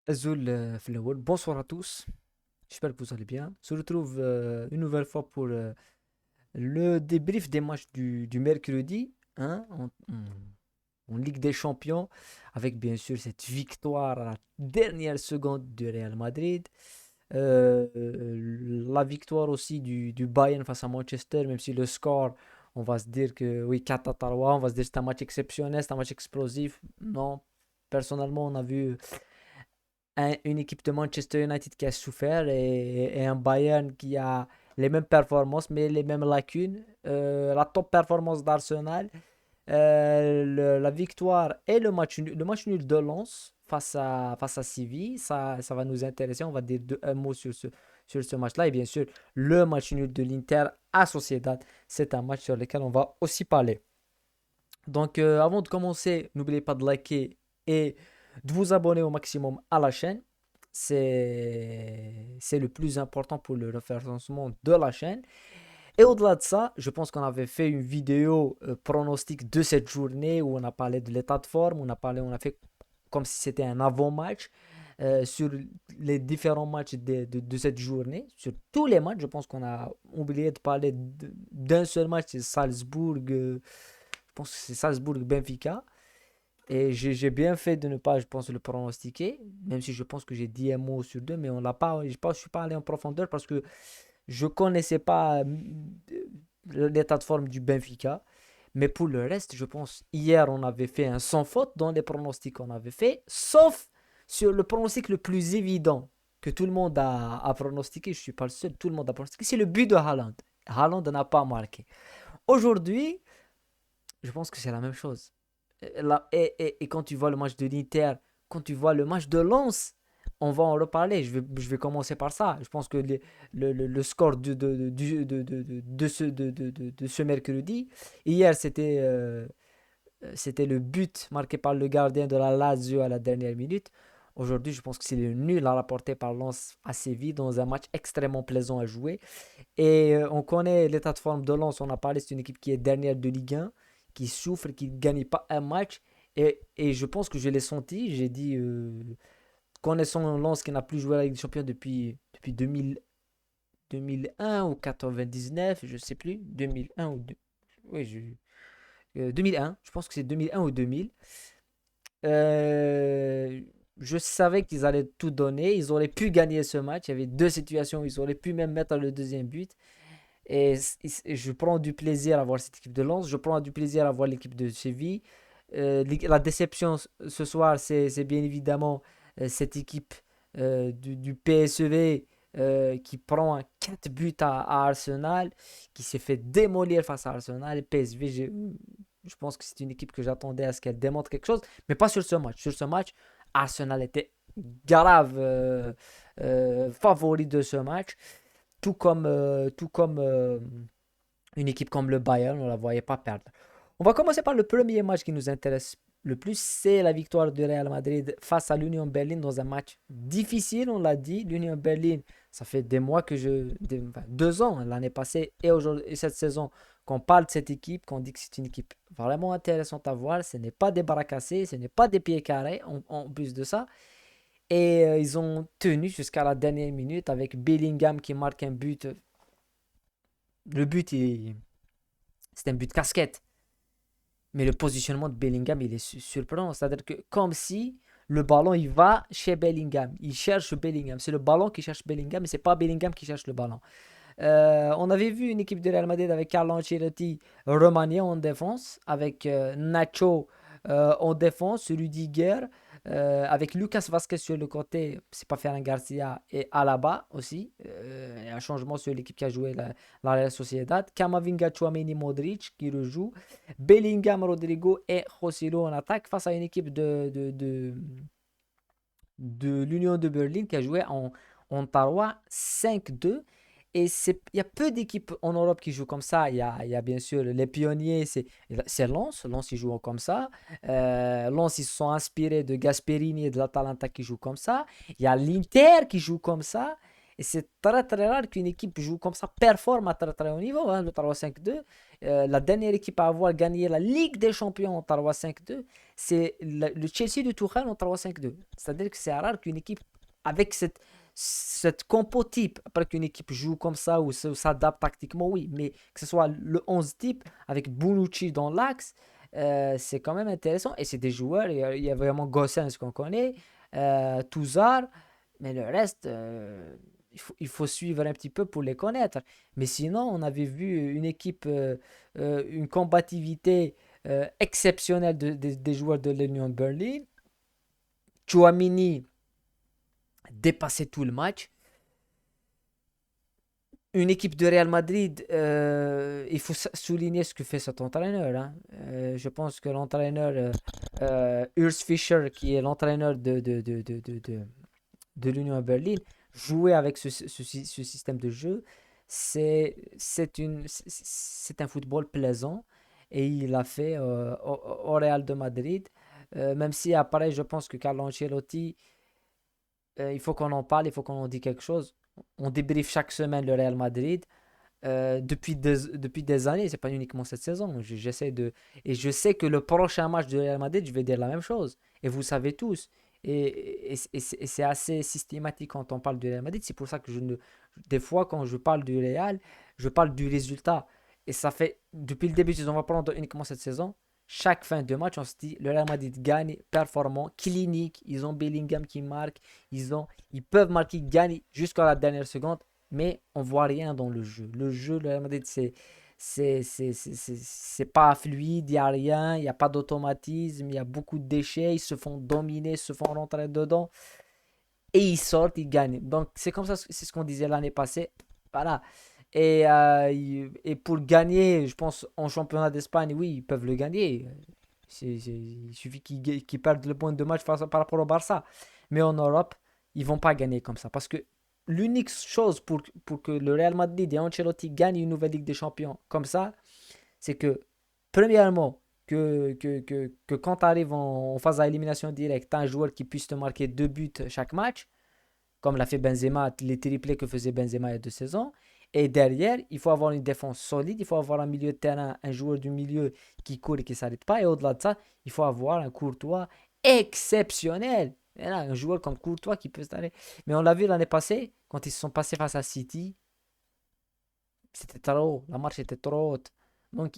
Azul Flower, bonsoir à tous, j'espère que vous allez bien. On se retrouve une nouvelle fois pour le débrief des matchs du mercredi hein, en Ligue des Champions, avec bien sûr cette victoire à la dernière seconde du Real Madrid. La victoire aussi du Bayern face à Manchester, même si le score, on va se dire que oui, 4 à 3, on va se dire que c'est un match exceptionnel, c'est un match explosif. Non, personnellement, on a vu une équipe de Manchester United qui a souffert et un Bayern qui a les mêmes performances mais les mêmes lacunes. La top performance d'Arsenal, la victoire et le match nul de Lens face à Séville, ça va nous intéresser. On va dire un mot sur ce match-là. Et bien sûr, le match nul de l'Inter à Sociedad, c'est un match sur lequel on va aussi parler. Donc, avant de commencer, n'oubliez pas de liker et de vous abonner au maximum à la chaîne. C'est le plus important pour le référencement de la chaîne. Et au-delà de ça, je pense qu'on avait fait une vidéo pronostic de cette journée où on a parlé de l'état de forme, on a fait comme si c'était un avant-match sur les différents matchs de cette journée, sur tous les matchs. Je pense qu'on a oublié de parler d'un seul match, c'est Salzbourg. Je pense que c'est Salzbourg-Benfica. Et j'ai bien fait de ne pas, je pense, le pronostiquer, même si je pense que j'ai dit un mot sur deux, mais on l'a pas, je pense, je suis pas allé en profondeur parce que je connaissais pas l'état de forme du Benfica. Mais pour le reste, je pense, hier, on avait fait un sans faute dans les pronostics qu'on avait fait, sauf sur le pronostic le plus évident que tout le monde a pronostiqué. Je suis pas le seul, tout le monde a pronostiqué. C'est le but de Haaland. Haaland n'a pas marqué. Aujourd'hui, je pense que c'est la même chose. Et quand tu vois le match de l'Inter, quand tu vois le match de Lens, on va en reparler. Je vais commencer par ça. Je pense que le score de ce mercredi, hier c'était le but marqué par le gardien de la Lazio à la dernière minute. Aujourd'hui, je pense que c'est le nul à rapporter par Lens à Séville dans un match extrêmement plaisant à jouer. Et on connaît l'état de forme de Lens, on a parlé, c'est une équipe qui est dernière de Ligue 1, qui souffre, qui ne gagne pas un match. Et je pense que je l'ai senti, j'ai dit, connaissant Lens qui n'a plus joué à la Ligue des Champions depuis 2000, 2001 ou 99, je ne sais plus, 2001 ou oui, 2001, je pense que c'est 2001 ou 2000. Euh, je savais qu'ils allaient tout donner, ils auraient pu gagner ce match, il y avait deux situations où ils auraient pu même mettre le deuxième but. Et je prends du plaisir à voir cette équipe de Lens. Je prends du plaisir à voir l'équipe de Séville. La déception ce soir, c'est bien évidemment cette équipe du PSV qui prend 4 buts à Arsenal, qui s'est fait démolir face à Arsenal. Et PSV, je pense que c'est une équipe que j'attendais à ce qu'elle démontre quelque chose, mais pas sur ce match. Sur ce match, Arsenal était grave favori de ce match. Tout comme une équipe comme le Bayern, on ne la voyait pas perdre. On va commencer par le premier match qui nous intéresse le plus, c'est la victoire du Real Madrid face à l'Union Berlin dans un match difficile, on l'a dit. L'Union Berlin, ça fait des mois que enfin, 2 ans, hein, l'année passée et aujourd'hui et cette saison, qu'on parle de cette équipe, qu'on dit que c'est une équipe vraiment intéressante à voir. Ce n'est pas des bras cassés, ce n'est pas des pieds carrés en plus de ça. Et ils ont tenu jusqu'à la dernière minute avec Bellingham qui marque un but. Le but, c'est un but de casquette. Mais le positionnement de Bellingham, il est surprenant. C'est-à-dire que comme si le ballon, il va chez Bellingham. Il cherche Bellingham. C'est le ballon qui cherche Bellingham, mais c'est pas Bellingham qui cherche le ballon. On avait vu une équipe de Real Madrid avec Carlo Ancelotti remanié en défense, avec Nacho en défense, Rudiger, avec Lucas Vasquez sur le côté, c'est pas Ferran Garcia, et Alaba aussi. Un changement sur l'équipe qui a joué la Real Sociedad. Kamavinga, Chouameni, Modric qui rejoue. Bellingham, Rodrigo et Josilo en attaque face à une équipe de l'Union de Berlin qui a joué en Tarois 5-2. Et il y a peu d'équipes en Europe qui jouent comme ça. Il y a bien sûr les pionniers, c'est Lens. Lens, ils jouent comme ça. Lens, ils se sont inspirés de Gasperini et de l'Atalanta qui jouent comme ça. Il y a l'Inter qui joue comme ça. Et c'est très très rare qu'une équipe joue comme ça, performe à très très haut niveau, hein, le Taroua 5-2. La dernière équipe à avoir gagné la Ligue des Champions en Taroua 5-2, c'est le Chelsea de Tuchel en Taroua 5-2. C'est-à-dire que c'est rare qu'une équipe avec cette compo type, après qu'une équipe joue comme ça ou s'adapte tactiquement, oui, mais que ce soit le 11 type avec Bonucci dans l'axe, c'est quand même intéressant. Et c'est des joueurs, il y a vraiment Gossens qu'on connaît, Touzard, mais le reste, il faut suivre un petit peu pour les connaître. Mais sinon, on avait vu une équipe, une combativité exceptionnelle des joueurs de l'Union Berlin. Chouamini dépassait tout le match. Une équipe de Real Madrid, il faut souligner ce que fait cet entraîneur, hein. Je pense que l'entraîneur Urs Fischer, qui est l'entraîneur de l'Union Berlin, jouer avec ce système de jeu, c'est un football plaisant et il l'a fait au Real de Madrid. Même si après, je pense que Carlo Ancelotti, il faut qu'on en parle, il faut qu'on en dise quelque chose. On débriefe chaque semaine le Real Madrid. Depuis des années, c'est pas uniquement cette saison. Et je sais que le prochain match du Real Madrid, je vais dire la même chose. Et vous savez tous. Et c'est assez systématique quand on parle du Real Madrid. C'est pour ça que des fois, quand je parle du Real, je parle du résultat. Et ça fait, depuis le début, si on va prendre uniquement cette saison, chaque fin de match, on se dit, le Real Madrid gagne, performant, clinique. Ils ont Bellingham qui marque. Ils peuvent marquer, ils gagnent jusqu'à la dernière seconde, mais on voit rien dans le jeu. Le jeu, le Real Madrid, c'est pas fluide, il n'y a rien, il n'y a pas d'automatisme, il y a beaucoup de déchets, ils se font dominer, ils se font rentrer dedans, et ils sortent, ils gagnent. Donc c'est comme ça, c'est ce qu'on disait l'année passée. Voilà. Et pour gagner, je pense, en championnat d'Espagne, oui, ils peuvent le gagner. Il suffit qu'ils perdent le point de match par rapport au Barça. Mais en Europe, ils vont pas gagner comme ça. Parce que l'unique chose pour que le Real Madrid et Ancelotti gagnent une nouvelle Ligue des Champions comme ça, c'est que, premièrement, que quand tu arrives en phase à élimination directe, tu as un joueur qui puisse te marquer 2 buts chaque match, comme l'a fait Benzema, les triplés que faisait Benzema il y a 2 saisons. Et derrière, il faut avoir une défense solide, il faut avoir un milieu de terrain, un joueur du milieu qui court et qui ne s'arrête pas. Et au-delà de ça, il faut avoir un Courtois exceptionnel. Et là, un joueur comme Courtois qui peut s'arrêter. Mais on l'a vu l'année passée, quand ils se sont passés face à City, c'était trop, la marche était trop haute. Donc,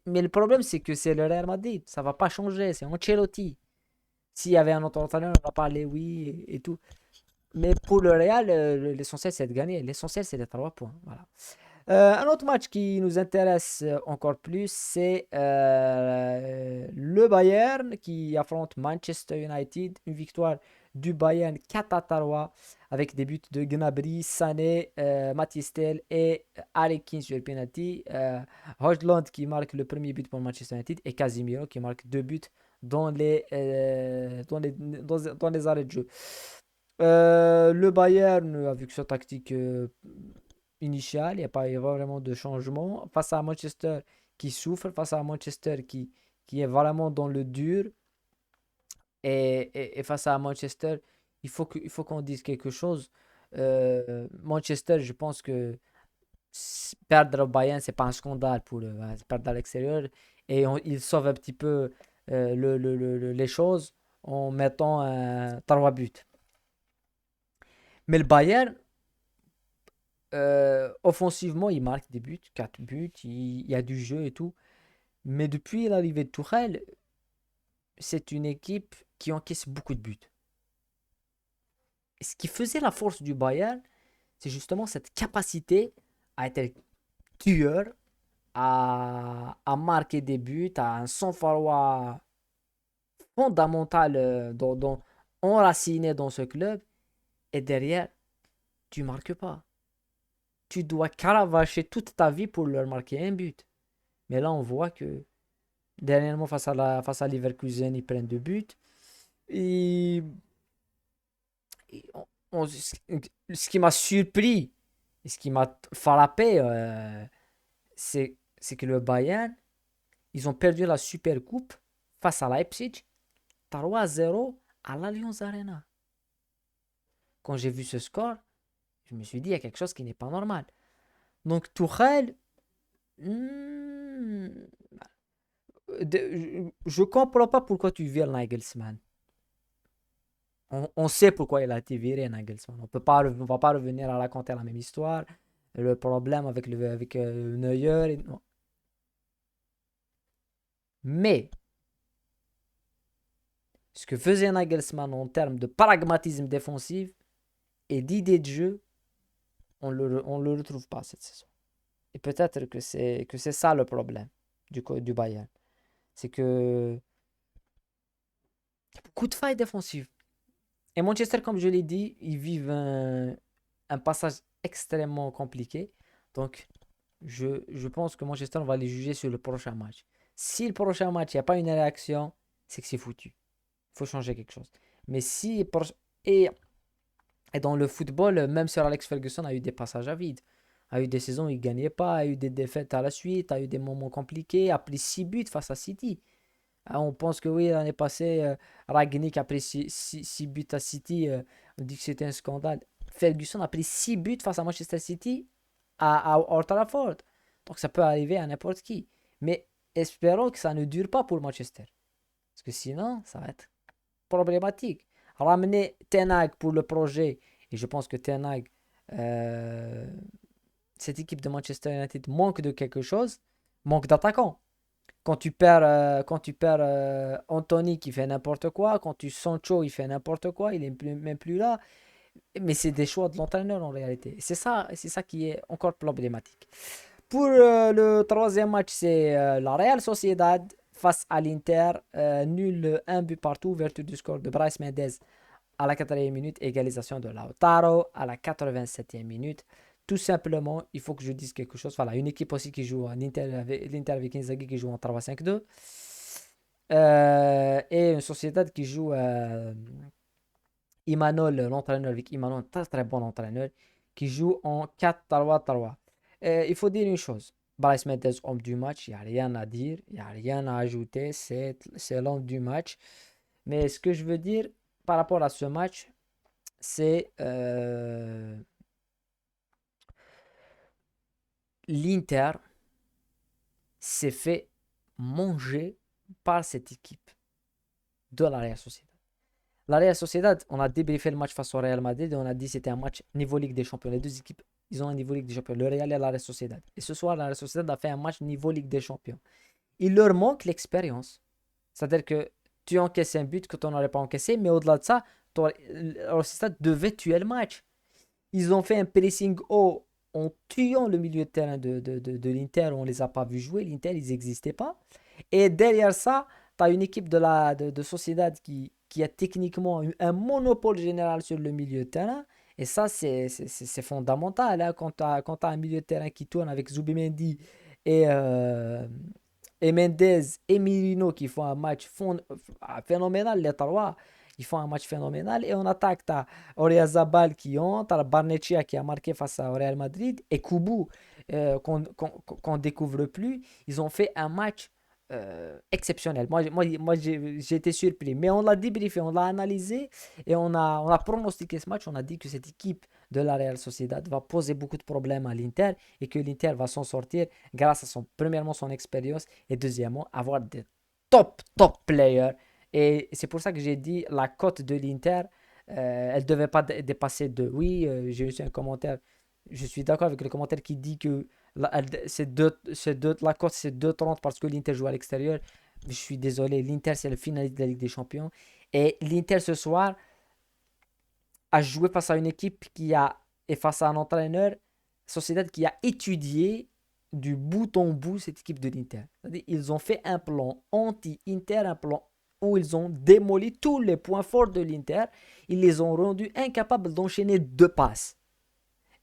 mais le problème, c'est que c'est le Real Madrid, ça ne va pas changer, c'est Ancelotti. S'il y avait un autre entraîneur, on va parler, oui, et tout. Mais pour le Real, l'essentiel c'est de gagner. L'essentiel c'est d'être à 3 points. Voilà. Un autre match qui nous intéresse encore plus, c'est le Bayern qui affronte Manchester United. Une victoire du Bayern 4 à 3 avec des buts de Gnabry, Sané, Mathys Tel et Harry Kane sur le penalty. Højlund qui marque le premier but pour Manchester United et Casemiro qui marque 2 buts dans les arrêts de jeu. Le Bayern, avec sa tactique initiale, il y a pas vraiment de changement. Face à Manchester qui souffre, face à Manchester qui est vraiment dans le dur. Et face à Manchester, il faut qu'on dise quelque chose. Manchester, je pense que perdre au Bayern, c'est pas un scandale pour eux, hein. Perdre à l'extérieur. Et ils sauvent un petit peu les choses en mettant 3 buts. Mais le Bayern, offensivement, il marque des buts, 4 buts, il y a du jeu et tout. Mais depuis l'arrivée de Tourelle, c'est une équipe qui encaisse beaucoup de buts. Et ce qui faisait la force du Bayern, c'est justement cette capacité à être tueur, à marquer des buts, à un sang-froid fondamental enraciné dans ce club. Et derrière, tu marques pas. Tu dois caravacher toute ta vie pour leur marquer un but. Mais là, on voit que dernièrement, face à Leverkusen, ils prennent 2 buts. Et, ce qui m'a surpris, et ce qui m'a frappé, c'est que le Bayern, ils ont perdu la Super Coupe face à Leipzig 3-0 à l'Allianz Arena. Quand j'ai vu ce score, Je me suis dit, il y a quelque chose qui n'est pas normal. Donc, Tuchel, hmm, je comprends pas pourquoi tu vires Nagelsmann. On sait pourquoi il a été viré, Nagelsmann. On va pas revenir à raconter la même histoire. Le problème avec Neuer. Non. Mais, ce que faisait Nagelsmann en termes de pragmatisme défensif et d'idée de jeu, on le retrouve pas cette saison. Et peut-être que c'est ça le problème du Bayern. C'est que y a beaucoup de failles défensives. Et Manchester, comme je l'ai dit, ils vivent un passage extrêmement compliqué. Donc, je pense que Manchester, on va les juger sur le prochain match. Si le prochain match, il n'y a pas une réaction, c'est que c'est foutu. Il faut changer quelque chose. Mais si... Et, et dans le football, même Sir Alex Ferguson a eu des passages à vide. A eu des saisons où il ne gagnait pas, a eu des défaites à la suite, a eu des moments compliqués, a pris 6 buts face à City. On pense que oui, l'année passée, Ragnick a pris 6 buts à City. On dit que c'était un scandale. Ferguson a pris 6 buts face à Manchester City à Old Trafford. Donc ça peut arriver à n'importe qui. Mais espérons que ça ne dure pas pour Manchester. Parce que sinon, ça va être problématique. Ramener Ten Hag pour le projet. Et je pense que Ten Hag, euh, cette équipe de Manchester United manque de quelque chose. Manque d'attaquants. Quand tu perds Anthony qui fait n'importe quoi, quand tu Sancho il fait n'importe quoi, il est même plus là. Mais c'est des choix de l'entraîneur en réalité. C'est ça qui est encore problématique. Pour le troisième match, c'est la Real Sociedad face à l'Inter. Nul, un but partout, vertu du score de Bryce Mendes à la 4e minute, égalisation de Lautaro à la 87e minute. Tout simplement, il faut que je dise quelque chose. Voilà, une équipe aussi qui joue, l'Inter avec Inzaghi qui joue en 3-5-2. Et une Sociedad qui joue Imanol, l'entraîneur avec Imanol, très très bon entraîneur, qui joue en 4-3-3. Il faut dire une chose. Bryce Mendes, homme du match, il n'y a rien à dire, il n'y a rien à ajouter, c'est l'homme du match. Mais ce que je veux dire par rapport à ce match, c'est l'Inter s'est fait manger par cette équipe de la Real Sociedad. La Real Sociedad, on a débriefé le match face au Real Madrid et on a dit que c'était un match niveau Ligue des Champions. Les deux équipes, ils ont un niveau Ligue des Champions, le Real et la Real Sociedad. Et ce soir, la Real Sociedad a fait un match niveau Ligue des Champions. Il leur manque l'expérience. C'est-à-dire que tu encaisses un but que tu n'aurais pas encaissé, mais au-delà de ça, la Real Sociedad devait tuer le match. Ils ont fait un pressing haut en tuant le milieu de terrain de l'Inter. On ne les a pas vus jouer. L'Inter, ils n'existaient pas. Et derrière ça, tu as une équipe de Sociedad qui a techniquement eu un monopole général sur le milieu de terrain. Et ça, c'est fondamental. Hein, quand tu as un milieu de terrain qui tourne avec Zubimendi et, euh, et Mendes et Mirino qui font un match phénoménal, les trois. Ils font un match phénoménal. Et en attaque, tu as Oyarzabal qui entre, tu as Barnechea qui a marqué face au Real Madrid et Kubu qu'on ne découvre plus. Ils ont fait un match exceptionnel. Moi j'ai été surpris. Mais on l'a débriefé, on l'a analysé et on a pronostiqué ce match. On a dit que cette équipe de la Real Sociedad va poser beaucoup de problèmes à l'Inter et que l'Inter va s'en sortir grâce à premièrement son expérience et deuxièmement avoir des top players. Et c'est pour ça que j'ai dit la cote de l'Inter, elle ne devait pas dépasser 2. Oui, j'ai reçu un commentaire. Je suis d'accord avec le commentaire qui dit que la cote c'est 2,30 parce que l'Inter joue à l'extérieur. Je suis désolé, l'Inter c'est le finaliste de la Ligue des Champions. Et l'Inter ce soir a joué face à une équipe et face à un entraîneur, Sociedad qui a étudié du bout en bout cette équipe de l'Inter. Ils ont fait un plan anti-Inter, un plan où ils ont démoli tous les points forts de l'Inter. Ils les ont rendus incapables d'enchaîner 2 passes.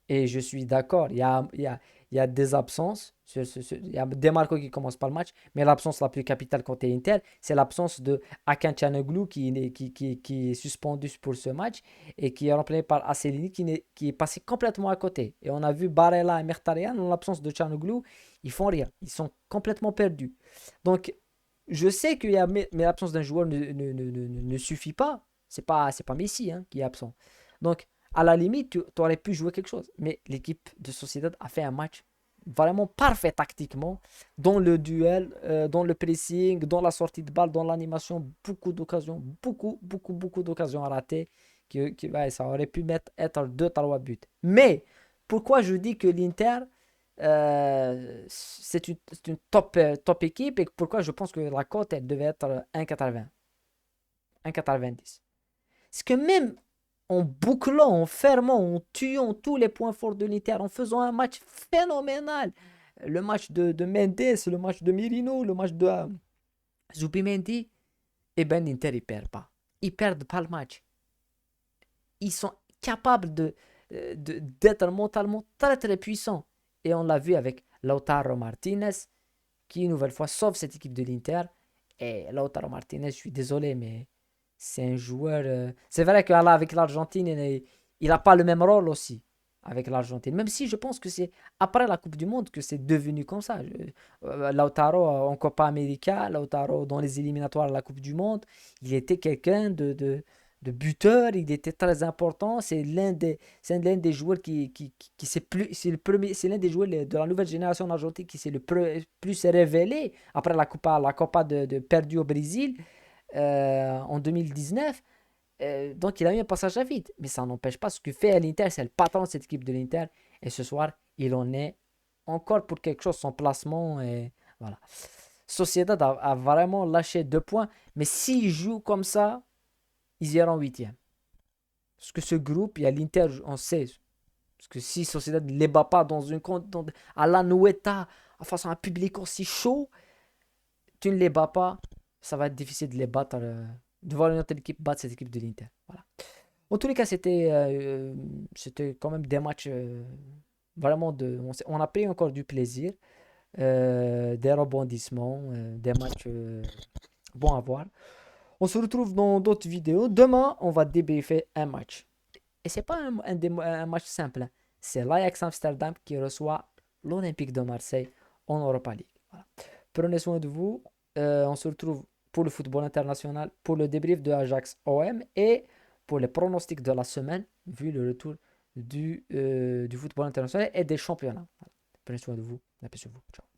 Et je suis d'accord, il y a des absences. Il y a des Marco qui commencent par le match, mais l'absence la plus capitale côté Inter, c'est l'absence de Hakan Çalhanoğlu qui est suspendu pour ce match et qui est remplacé par Aselini qui est passé complètement à côté. Et on a vu Barella et Mkhitaryan, en l'absence de Çalhanoğlu, ils font rien. Ils sont complètement perdus. Donc, je sais mais l'absence d'un joueur ne suffit pas. C'est pas Messi hein, qui est absent. Donc, À la limite, tu aurais pu jouer quelque chose. Mais l'équipe de Sociedad a fait un match vraiment parfait tactiquement, dans le duel, dans le pressing, dans la sortie de balle, dans l'animation, beaucoup d'occasions, beaucoup d'occasions ratées, ouais, ça aurait pu être 2-3 buts. Mais, pourquoi je dis que l'Inter, c'est une top équipe, et pourquoi je pense que la cote, elle devait être 1,80, 1,90. C'est que même en bouclant, en fermant, en tuant tous les points forts de l'Inter, en faisant un match phénoménal, le match de Mendes, le match de Mirino, le match de Zubimendi, et ben l'Inter, ils perdent pas. Ils perdent pas le match. Ils sont capables d'être mentalement très très puissants. Et on l'a vu avec Lautaro Martinez, qui une nouvelle fois sauve cette équipe de l'Inter. Et Lautaro Martinez, je suis désolé, mais c'est un joueur. C'est vrai que là, avec l'Argentine, il n'a pas le même rôle aussi avec l'Argentine. Même si je pense que c'est après la Coupe du Monde que c'est devenu comme ça. Lautaro en Copa América, Lautaro dans les éliminatoires de la Coupe du Monde, il était quelqu'un de buteur, il était très important. C'est l'un des joueurs qui c'est le premier, c'est l'un des joueurs de la nouvelle génération en Argentine qui s'est le plus révélé après la Copa perdue au Brésil en 2019. Donc il a eu un passage à vide. Mais ça n'empêche pas ce que fait à l'Inter. C'est le patron de cette équipe de l'Inter. Et ce soir, il en est encore pour quelque chose, son placement. Et voilà. Sociedad a vraiment lâché 2 points. Mais s'ils jouent comme ça, ils iront en huitième. Parce que ce groupe, il y a l'Inter, on sait. Parce que si Sociedad ne les bat pas dans une à la Nueta, face à un public aussi chaud, tu ne les bats pas, ça va être difficile de les battre, de voir une autre équipe battre cette équipe de l'Inter. Voilà. En tous les cas, c'était quand même des matchs vraiment on a pris encore du plaisir, des rebondissements, des matchs bons à voir. On se retrouve dans d'autres vidéos. Demain, on va débriefer un match. Et c'est pas un match simple, hein. C'est l'Ajax Amsterdam qui reçoit l'Olympique de Marseille en Europa League. Voilà. Prenez soin de vous. On se retrouve pour le football international, pour le débrief de Ajax OM et pour les pronostics de la semaine, vu le retour du football international et des championnats. Voilà. Prenez soin de vous. Appréciez-vous. Ciao.